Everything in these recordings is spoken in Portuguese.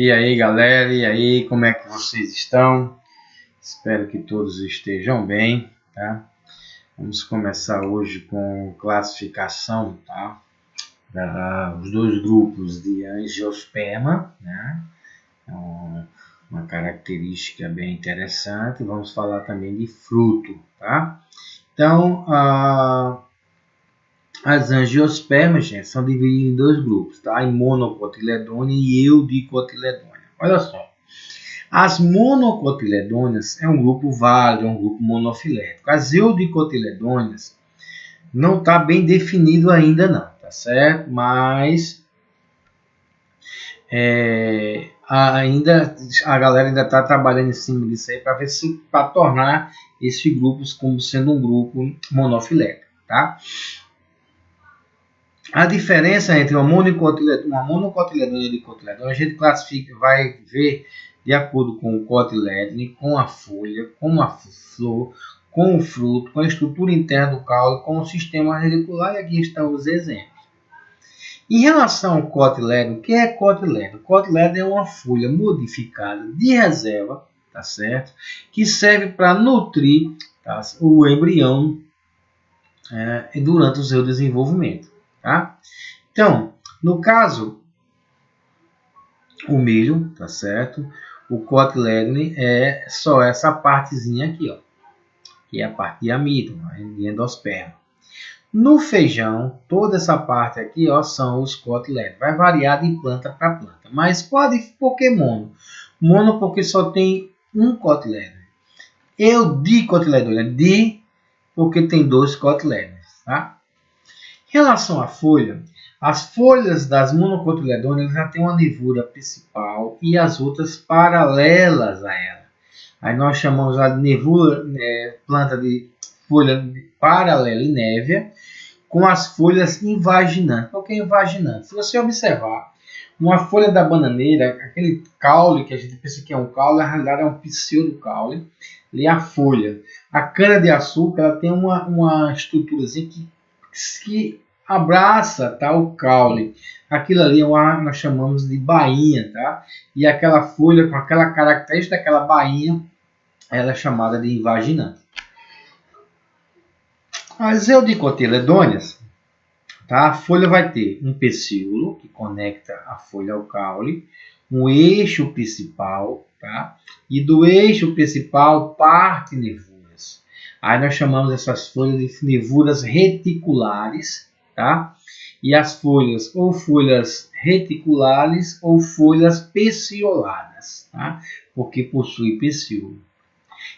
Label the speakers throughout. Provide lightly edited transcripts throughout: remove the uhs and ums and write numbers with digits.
Speaker 1: E aí, galera, e aí, como é que vocês estão? Espero que todos estejam bem, tá? Vamos começar hoje com classificação, tá? Os dois grupos de angiosperma, né? É uma característica bem interessante. Vamos falar também de fruto, tá? Então, as angiospermas, gente, são divididas em dois grupos, tá? Em monocotiledônia e eudicotiledônia. Olha só. As monocotiledôneas é um grupo válido, é um grupo monofilético. As eudicotiledôneas não está bem definido ainda não, tá certo? Mas a galera ainda está trabalhando em cima disso aí para ver se para tornar esses grupos como sendo um grupo monofilético, tá? A diferença entre uma monocotiledônia e dicotiledônia, a gente classifica, vai ver de acordo com o cotiledone, com a folha, com a flor, com o fruto, com a estrutura interna do caule, com o sistema radicular, e aqui estão os exemplos. Em relação ao cotiledone, o que é cotiledone? O cotiledone é uma folha modificada de reserva, tá certo? Que serve para nutrir, tá, o embrião durante o seu desenvolvimento. Tá? Então, no caso, o milho, tá certo? O cotiledone é só essa partezinha aqui, ó, que é a parte de amido, de endosperma. No feijão, toda essa parte aqui, ó, são os cotilédones. Vai variar de planta para planta. Mas por que mono? Mono porque só tem um cotilédone. Eudicotiledônia, di porque tem dois cotilédones, tá? Em relação à folha, as folhas das monocotiledôneas já têm uma nervura principal e as outras paralelas a ela. Aí nós chamamos a nervura, planta de folha paralela e névea, com as folhas invaginantes. Por que invaginante? Se você observar, uma folha da bananeira, aquele caule que a gente pensa que é um caule, na realidade é um pseudocaule, ali é a folha. A cana-de-açúcar ela tem uma estruturazinha que abraça, tá, o caule. Aquilo ali nós chamamos de bainha, tá? E aquela folha com aquela característica daquela bainha, ela é chamada de invaginante. As eudicotiledôneas, tá? A folha vai ter um pecíolo que conecta a folha ao caule, um eixo principal, tá? E do eixo principal parte nervuras. Aí nós chamamos essas folhas de nervuras reticulares, tá? E as folhas ou folhas reticulares ou folhas pecioladas, tá? Porque possui pecíolo.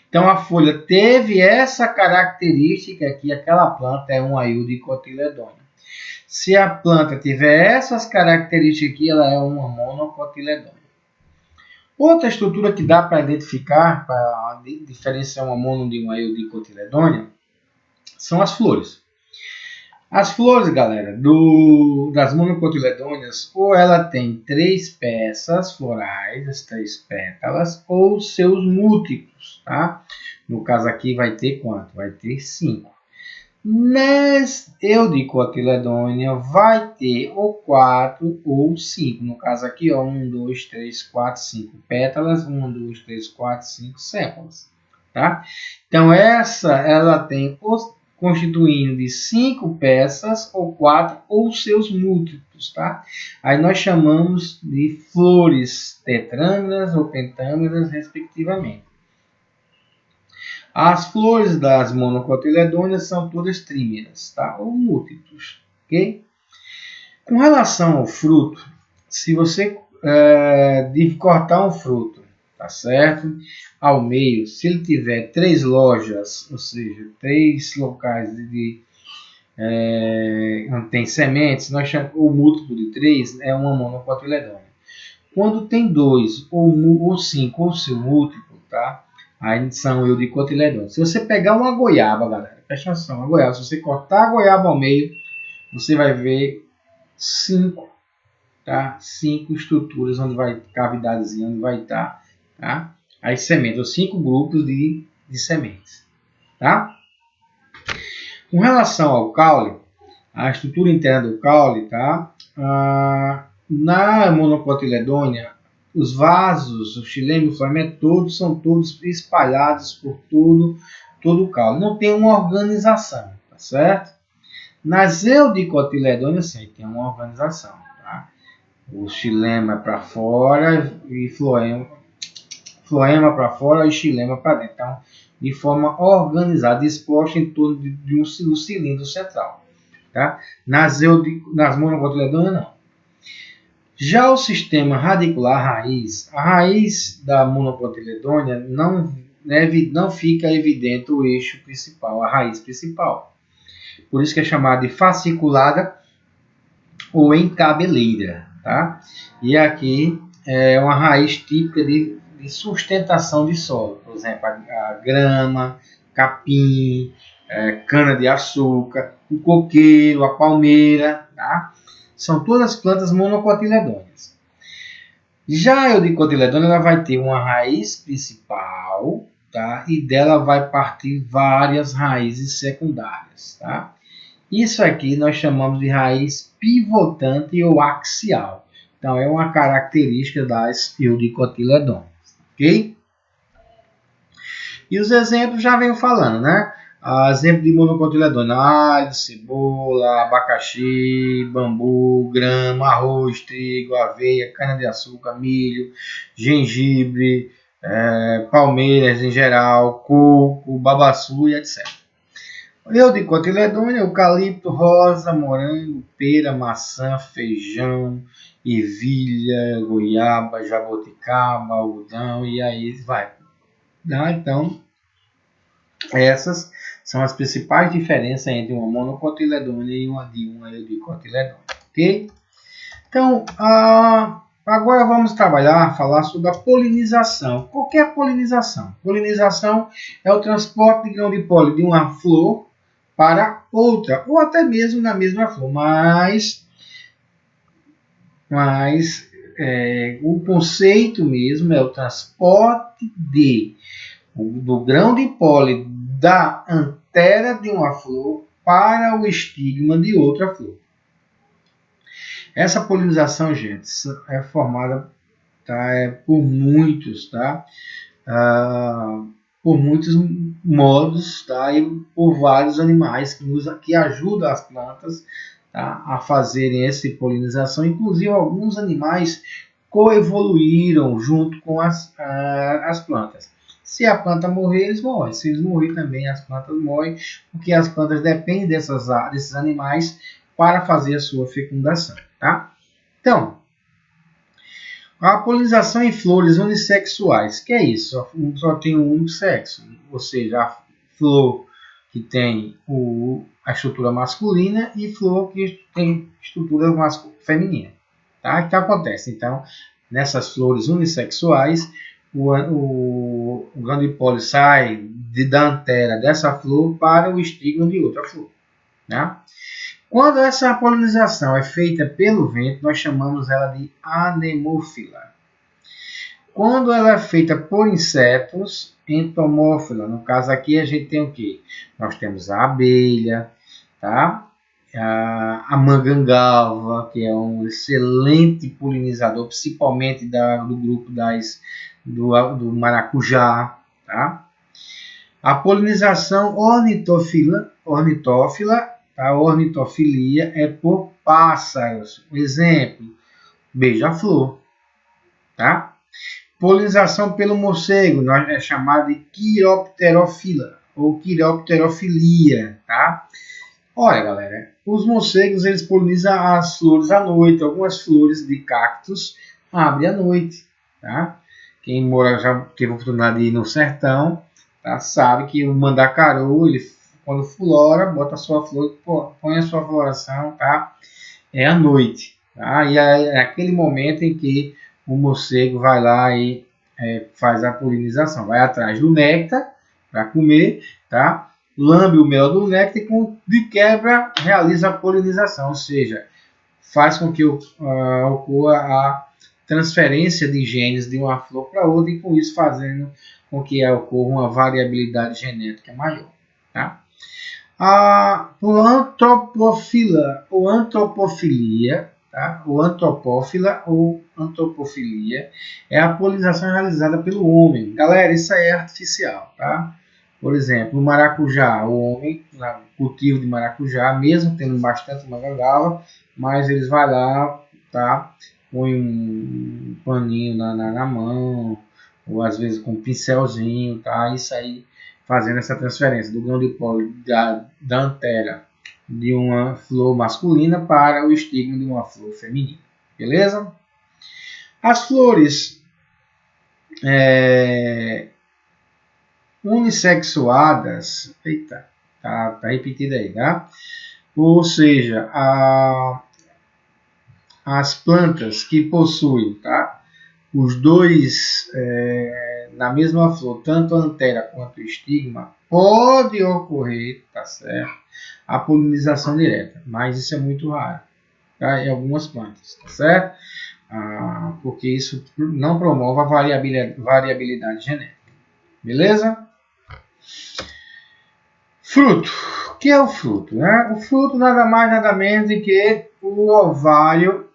Speaker 1: Então a folha teve essa característica que aquela planta é uma eudicotiledônia. Se a planta tiver essas características aqui, ela é uma monocotiledônia. Outra estrutura que dá para identificar, para diferenciar uma mono de uma eudicotiledônia, são as flores. As flores, galera, das monocotiledôneas, ou ela tem 3 peças florais, as 3 pétalas, ou seus múltiplos, tá? No caso aqui vai ter quanto? Vai ter 5. Nas eudicotiledônia vai ter ou 4 ou 5. No caso aqui, ó, 1, 2, 3, 4, 5 pétalas, 1, 2, 3, 4, 5 sépalas, tá? Então ela tem constituindo de 5 peças ou 4 ou seus múltiplos, tá? Aí nós chamamos de flores tetrâmeras ou pentâmeras, respectivamente. As flores das monocotiledôneas são todas trímeras, tá? Ou múltiplos, ok? Com relação ao fruto, se você cortar um fruto, tá certo? Ao meio, se ele tiver 3 lojas, ou seja, 3 locais onde tem sementes, nós chamamos o múltiplo de 3 é uma monocotiledônia. Quando tem 2 ou 5 ou seu múltiplo, tá? Aí são eudicotiledôneas. Se você pegar uma goiaba, galera, presta atenção, uma goiaba, se você cortar a goiaba ao meio, você vai ver 5, tá? 5 estruturas onde vai cavidadezinha, onde vai estar, tá? As sementes, ou 5 grupos de sementes, tá? Com relação ao caule, a estrutura interna do caule, tá? Na monocotiledônia, os vasos, o xilema e o floema, todos são todos espalhados por todo o caule. Não tem uma organização, tá certo? Nas eudicotiledôneas, sim, tem uma organização. Tá? O xilema para fora e floema para fora e xilema para dentro. Então, de forma organizada, disposta em torno de um cilindro central. Tá? Nas monocotiledôneas, não. Já o sistema radicular raiz, a raiz da monocotiledônea não fica evidente o eixo principal, a raiz principal. Por isso que é chamada de fasciculada ou encabeleira. Tá? E aqui é uma raiz típica de sustentação de solo. Por exemplo, a grama, capim, cana-de-açúcar, o coqueiro, a palmeira. Tá? São todas plantas monocotiledôneas. Já a eudicotiledônea ela vai ter uma raiz principal, tá? E dela vai partir várias raízes secundárias. Tá? Isso aqui nós chamamos de raiz pivotante ou axial. Então, é uma característica das eudicotiledôneas. Ok? E os exemplos já venho falando, né? Exemplo de monocotiledônea: alho, cebola, abacaxi, bambu, grama, arroz, trigo, aveia, cana-de-açúcar, milho, gengibre, palmeiras em geral, coco, babaçu e etc. Eudicotiledônea: eucalipto, rosa, morango, pera, maçã, feijão, ervilha, goiaba, jaboticaba, algodão e aí vai. Então, essas são as principais diferenças entre uma monocotiledônea e uma eudicotiledônea, ok? Então, agora vamos falar sobre a polinização. O que é a polinização? Polinização é o transporte de grão de pólen de uma flor para outra, ou até mesmo na mesma flor, mas o conceito mesmo é o transporte do grão de pólen da antera de uma flor para o estigma de outra flor. Essa polinização, gente, é formada por muitos, tá? Por muitos modos, tá? E por vários animais que ajudam as plantas, tá? A fazerem essa polinização. Inclusive, alguns animais coevoluíram junto com as plantas. Se a planta morrer, eles morrem. Se eles morrerem também, as plantas morrem, porque as plantas dependem desses animais para fazer a sua fecundação. Tá? Então, a polinização em flores unissexuais. Que é isso? Só tem um único sexo. Ou seja, a flor que tem a estrutura masculina e flor que tem estrutura feminina. Tá? O que acontece? Então, nessas flores unissexuais, o grão de pólen sai da antera dessa flor para o estigma de outra flor. Né? Quando essa polinização é feita pelo vento, nós chamamos ela de anemófila. Quando ela é feita por insetos, entomófila. No caso aqui a gente tem o quê? Nós temos a abelha, tá? A mangangalva, que é um excelente polinizador, principalmente do grupo do maracujá. Tá? A polinização ornitófila, a ornitofilia é por pássaros. Exemplo, beija-flor. Tá? Polinização pelo morcego é chamada de quiropterofila ou quiropterofilia. Tá? Olha, galera, os morcegos eles polinizam as flores à noite. Algumas flores de cactos abrem à noite. Tá? Quem já teve a oportunidade de ir no sertão, tá? Sabe que o mandacaru, ele, quando flora, bota a sua flor, põe a sua floração, tá? É à noite. Tá? E é aquele momento em que o morcego vai lá e faz a polinização. Vai atrás do néctar para comer, tá? Lambe o mel do néctar e de quebra realiza a polinização, ou seja, faz com que ocorra a transferência de genes de uma flor para outra e com isso fazendo com que ocorra uma variabilidade genética maior. Tá? O antropófila ou antropofilia, tá? O antropófila ou antropofilia é a polinização realizada pelo homem. Galera, isso aí é artificial, tá? Por exemplo, o maracujá, o homem, o cultivo de maracujá, mesmo tendo bastante mangangava, mas eles vão lá, tá? Põe um paninho na mão, ou às vezes com um pincelzinho, tá? Isso aí fazendo essa transferência do grão de pólen da antera de uma flor masculina para o estigma de uma flor feminina. Beleza? As flores unissexuadas, eita, tá repetido aí, tá? Ou seja, as plantas que possuem, tá? Os dois na mesma flor, tanto a antera quanto o estigma, pode ocorrer, tá certo? A polinização direta, mas isso é muito raro, tá? Em algumas plantas, tá certo? Porque isso não promove a variabilidade genética. Beleza? Fruto. O que é o fruto? Né? O fruto nada mais nada menos do que o ovário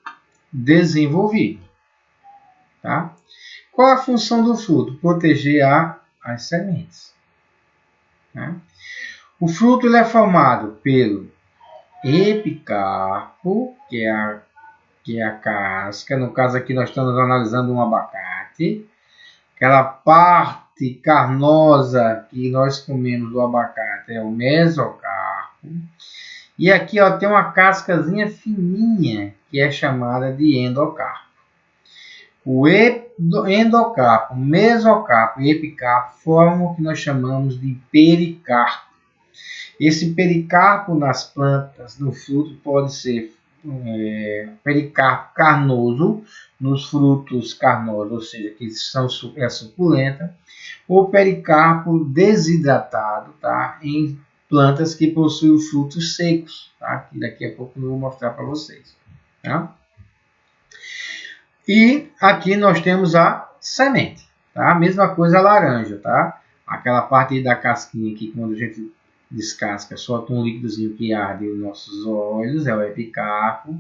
Speaker 1: desenvolvido. Tá? Qual a função do fruto? Proteger as sementes. Né? O fruto ele é formado pelo epicarpo, que é a casca. No caso aqui nós estamos analisando um abacate. Aquela parte carnosa que nós comemos do abacate é o mesocarpo. E aqui ó, tem uma cascazinha fininha que é chamada de endocarpo. O endocarpo, mesocarpo e epicarpo formam o que nós chamamos de pericarpo. Esse pericarpo nas plantas, no fruto, pode ser pericarpo carnoso, nos frutos carnosos, ou seja, que é suculenta, ou pericarpo desidratado, tá? Em plantas que possuem frutos secos, tá? Que daqui a pouco eu vou mostrar para vocês. Tá? E aqui nós temos a semente, tá? A mesma coisa a laranja, tá? Aquela parte da casquinha aqui, quando a gente descasca, solta um líquidozinho que arde os nossos olhos, é o epicarpo.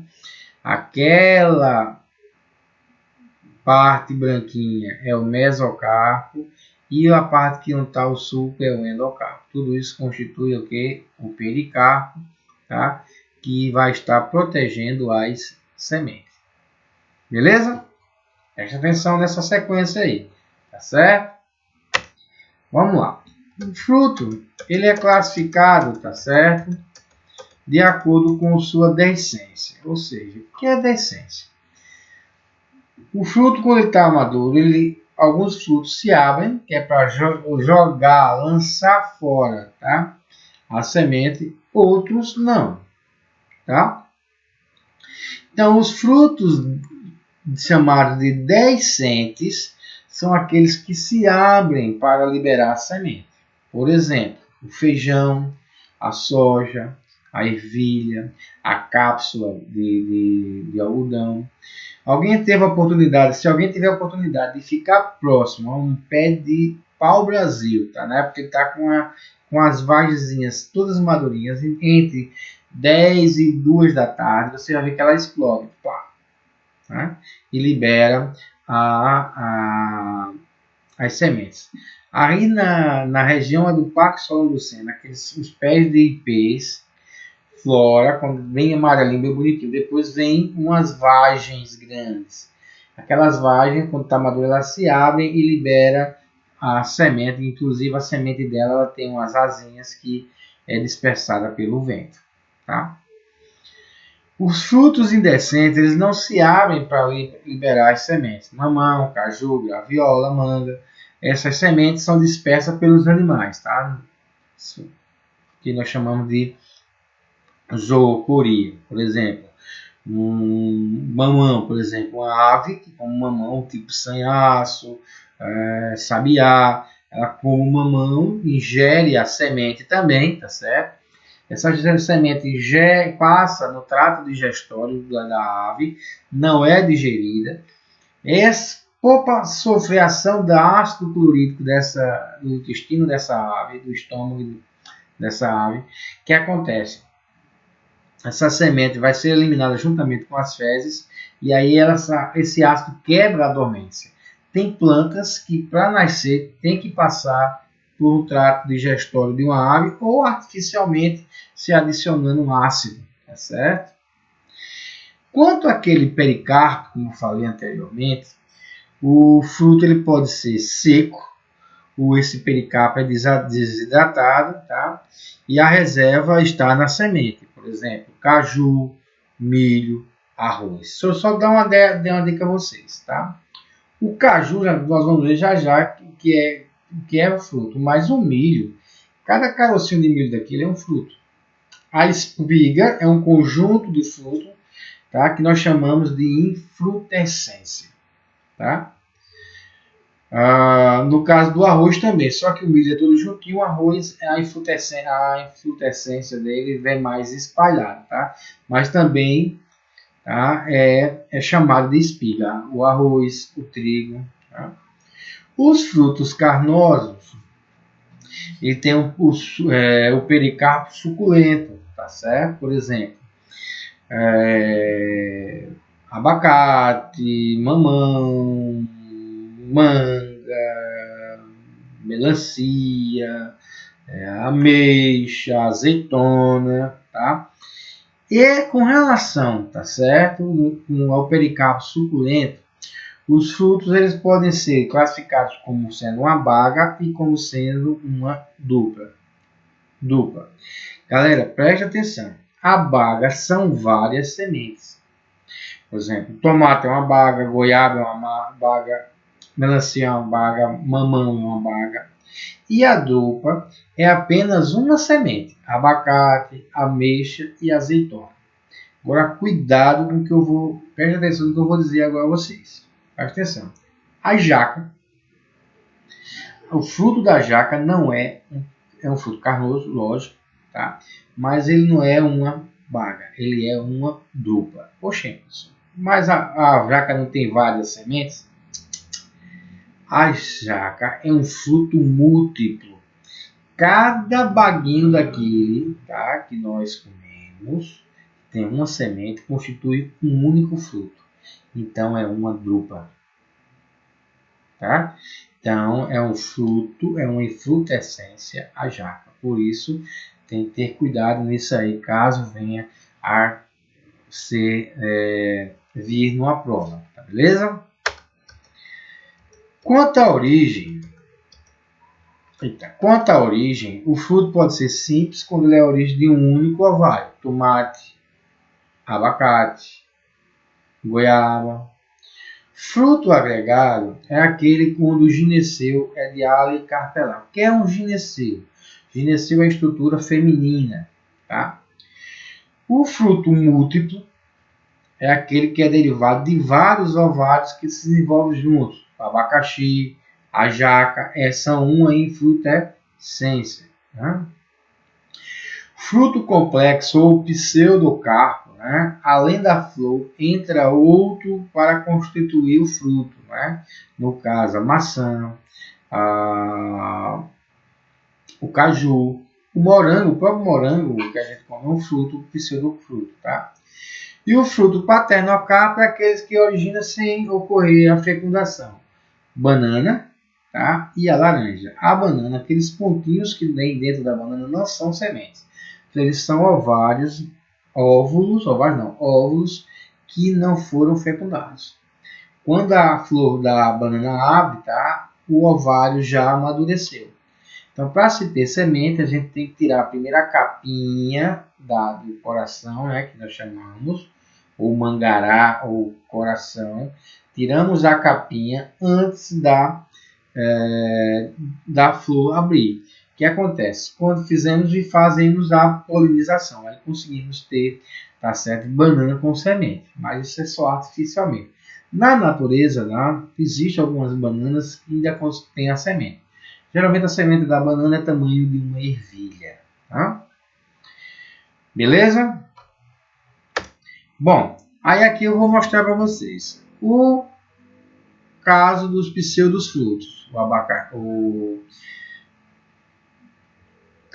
Speaker 1: Aquela parte branquinha é o mesocarpo e a parte que não está o suco é o endocarpo. Tudo isso constitui o que? O pericarpo, tá? Que vai estar protegendo as sementes. Beleza? Preste atenção nessa sequência aí, tá certo? Vamos lá. O fruto, ele é classificado, tá certo? De acordo com sua dehiscência. Ou seja, o que é dehiscência? O fruto, quando ele está maduro, alguns frutos se abrem, que é para jogar, lançar fora, tá? A semente, outros não, tá? Então, os frutos chamados de dehiscentes são aqueles que se abrem para liberar a semente. Por exemplo, o feijão, a soja, a ervilha, a cápsula de algodão. Se alguém tiver a oportunidade de ficar próximo a um pé de pau-brasil, tá? Né? Porque está com as vagezinhas todas madurinhas, entre 10 e 2 da tarde, você vai ver que ela explode, pá, né? E libera as sementes. Aí na região do Parque Solon Lucena, os pés de ipês, flora, quando vem amarelinho, bem bonitinho. Depois vem umas vagens grandes. Aquelas vagens, quando está madura, elas se abrem e libera a semente. Inclusive, a semente dela ela tem umas asinhas que é dispersada pelo vento. Tá? Os frutos indecentes, eles não se abrem para liberar as sementes. Mamão, caju, graviola, manga. Essas sementes são dispersas pelos animais, tá? Isso que nós chamamos de zoocoria, por exemplo. Um mamão, por exemplo, uma ave que come mamão, tipo sanhaço, sabiá, ela come o mamão, ingere a semente também, tá certo? Essa semente passa no trato digestório da ave, não é digerida. Por sofrer ação da ácido clorídrico do intestino dessa ave, do estômago dessa ave, que acontece? essa semente vai ser eliminada juntamente com as fezes e aí esse ácido quebra a dormência. Tem plantas que para nascer tem que passar por um trato digestório de uma ave ou artificialmente se adicionando um ácido, tá certo? Quanto àquele pericarpo, como eu falei anteriormente, o fruto ele pode ser seco, ou esse pericarpo é desidratado, tá? E a reserva está na semente, por exemplo, caju, milho, arroz. Deixa eu só dar uma dica a vocês, tá? O caju, nós vamos ver já já que é o fruto, mas o milho, cada carocinho de milho daquele é um fruto. A espiga é um conjunto de frutos, tá? Que nós chamamos de infrutescência, tá? No caso do arroz também, só que o milho é todo juntinho, o arroz, a infrutescência dele vem mais espalhada, tá? Mas também, tá? É chamado de espiga, o arroz, o trigo, tá? Os frutos carnosos, ele tem o pericarpo suculento, tá certo? Por exemplo, abacate, mamão, manga, melancia, ameixa, azeitona, tá? E com relação, tá certo, ao pericarpo suculento, os frutos eles podem ser classificados como sendo uma baga e como sendo uma dupla. Galera, preste atenção. A baga são várias sementes. Por exemplo, tomate é uma baga, goiaba é uma baga, melancia é uma baga, mamão é uma baga. E a drupa é apenas uma semente, abacate, ameixa e azeitona. Agora, cuidado com o que eu vou... Preste atenção no que eu vou dizer agora a vocês. Preste atenção. A jaca, o fruto da jaca não é um fruto carnoso, lógico, tá? Mas ele não é uma baga, ele é uma drupa. Poxa, mas a jaca não tem várias sementes? A jaca é um fruto múltiplo. Cada baguinho daquele, tá, que nós comemos tem uma semente, constitui um único fruto. Então é uma drupa. Tá? Então é um fruto, é uma infrutescência a jaca. Por isso tem que ter cuidado nisso aí, caso venha a vir numa prova. Tá beleza? Quanto à origem, o fruto pode ser simples quando ele é a origem de um único ovário. Tomate, abacate, goiaba. Fruto agregado é aquele quando o gineceu é de ala e carpelar. O que é um gineceu? Gineceu é a estrutura feminina. Tá? O fruto múltiplo é aquele que é derivado de vários ovários que se desenvolvem juntos. O abacaxi, a jaca, são uma infrutescência. Né? Fruto complexo ou pseudocarpo, né? Além da flor, entra outro para constituir o fruto. Né? No caso, a maçã, o caju, o morango, o próprio morango que a gente come é um fruto, pseudofruto. Tá? E o fruto paternocarpo é aqueles que originam sem ocorrer a fecundação. Banana, tá? E a laranja. A banana, aqueles pontinhos que vem dentro da banana não são sementes. Eles são óvulos que não foram fecundados. Quando a flor da banana abre, tá? O ovário já amadureceu. Então, para se ter semente, a gente tem que tirar a primeira capinha do coração, né? Que nós chamamos, ou mangará, ou coração. Tiramos a capinha antes da flor abrir. O que acontece? Quando fizemos e fazemos a polinização, aí conseguimos ter, tá certo, banana com semente, mas isso é só artificialmente. Na natureza, existem algumas bananas que ainda têm a semente. Geralmente a semente da banana é tamanho de uma ervilha. Tá? Beleza? Bom, aí aqui eu vou mostrar para vocês o caso dos pseudofrutos. O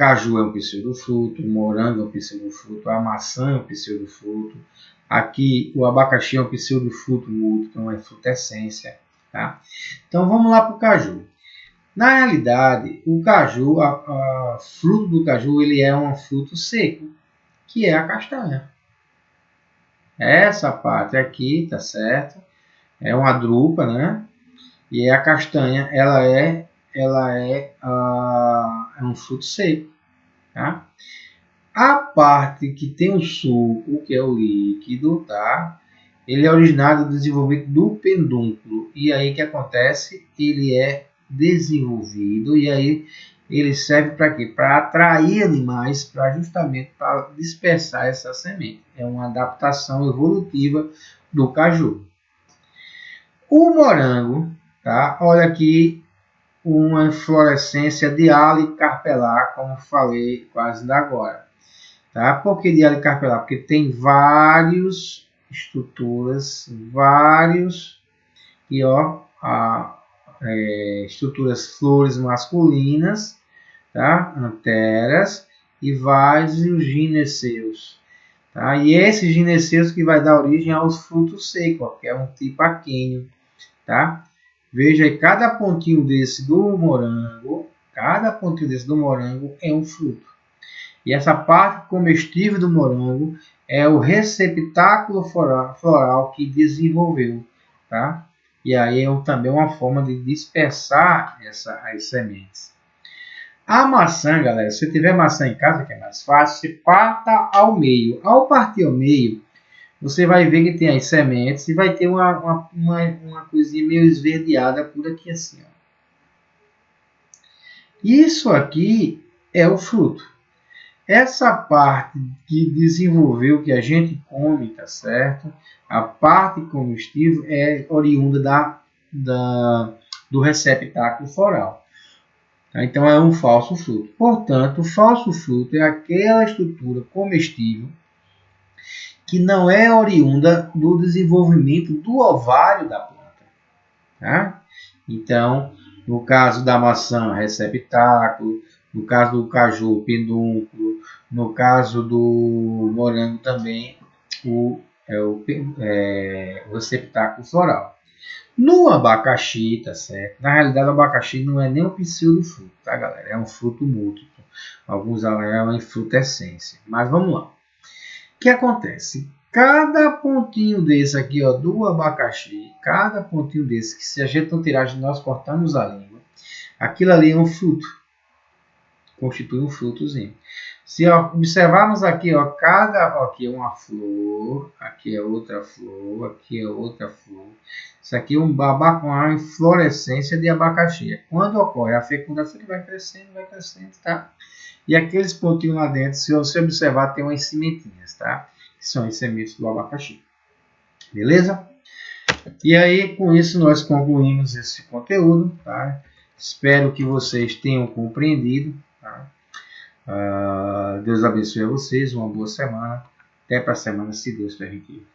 Speaker 1: caju é um pseudofruto, o morango é um pseudofruto, a maçã é um pseudofruto. Aqui o abacaxi é um pseudofruto múltiplo, então é frutescência. Tá? Então vamos lá para o caju. Na realidade, o caju, a fruto do caju, ele é um fruto seco, que é a castanha. Essa parte aqui, tá certo? É uma drupa, né? E a castanha, ela é um fruto seco, tá? A parte que tem o suco, que é o líquido, tá? Ele é originário do desenvolvimento do pedúnculo. E aí o que acontece? Ele é desenvolvido e aí ele serve para quê? Para atrair animais, para justamente para dispersar essa semente. É uma adaptação evolutiva do caju. O morango, tá? Olha aqui uma inflorescência de ale carpelar, como falei quase da agora. Tá? Por que de ale carpelar? Porque tem várias estruturas, e ó, estruturas flores masculinas, tá? Anteras e vários gineceus. Tá? E esses gineceus que vai dar origem aos frutos secos, ó, que é um tipo aquênio. Tá? Veja aí, cada pontinho desse do morango é um fruto. E essa parte comestível do morango é o receptáculo floral que desenvolveu. Tá? E aí é também uma forma de dispersar as sementes. A maçã, galera, se você tiver maçã em casa, que é mais fácil, você parta ao meio. Ao partir ao meio, você vai ver que tem as sementes e vai ter uma coisinha meio esverdeada por aqui assim. Ó. Isso aqui é o fruto. Essa parte que desenvolveu, que a gente come, tá certo? A parte comestível é oriunda do receptáculo floral. Tá? Então é um falso fruto. Portanto, o falso fruto é aquela estrutura comestível que não é oriunda do desenvolvimento do ovário da planta. Tá? Então, no caso da maçã, receptáculo, no caso do caju, pedúnculo, no caso do morango também, o receptáculo floral. No abacaxi, tá certo? Na realidade, o abacaxi não é nem um pseudofruto, tá, galera? É um fruto múltiplo. Alguns é uma infrutescência. Mas vamos lá. O que acontece? Cada pontinho desse aqui, ó, do abacaxi, cada pontinho desse, que se a gente não tirar, nós cortamos a língua, aquilo ali é um fruto. Constitui um frutozinho. Se observarmos aqui, ó, aqui é uma flor, aqui é outra flor, aqui é outra flor. Isso aqui é uma inflorescência de abacaxi. Quando ocorre a fecundação, ele vai crescendo, tá? E aqueles pontinhos lá dentro, se você observar, tem umas sementinhas, tá? Que são as sementes do abacaxi. Beleza? E aí, com isso, nós concluímos esse conteúdo, tá? Espero que vocês tenham compreendido, tá? Deus abençoe a vocês, uma boa semana. Até para a semana, se Deus permitir.